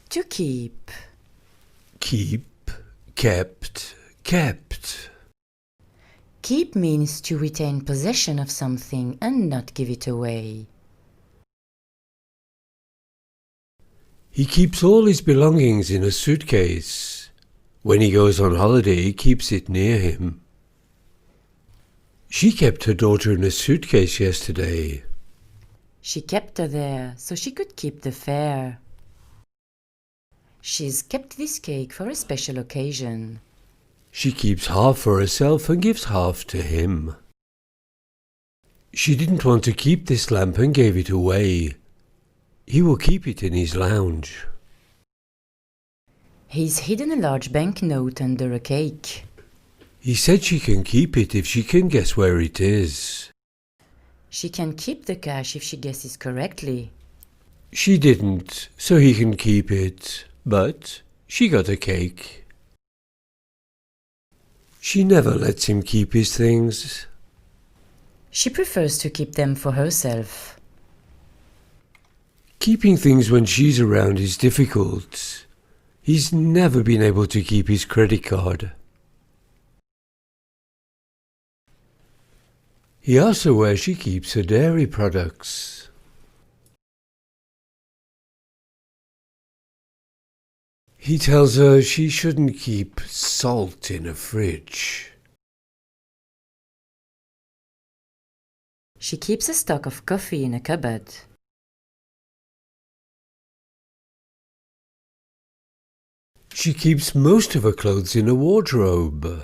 To keep. Keep, kept, kept. Keep means to retain possession of something and not give it away. He keeps all his belongings in a suitcase. When he goes on holiday, he keeps it near him. She kept her daughter in a suitcase yesterday. She kept her there so she could keep the fair. She's kept this cake for a special occasion. She keeps half for herself and gives half to him. She didn't want to keep this lamp and gave it away. He will keep it in his lounge. He's hidden a large banknote under a cake. He said she can keep it if she can guess where it is. She can keep the cash if she guesses correctly. She didn't, so he can keep it, but she got a cake. She never lets him keep his things. She prefers to keep them for herself. Keeping things when she's around is difficult. He's never been able to keep his credit card. He asks her where she keeps her dairy products. He tells her she shouldn't keep salt in a fridge. She keeps a stock of coffee in a cupboard. She keeps most of her clothes in a wardrobe.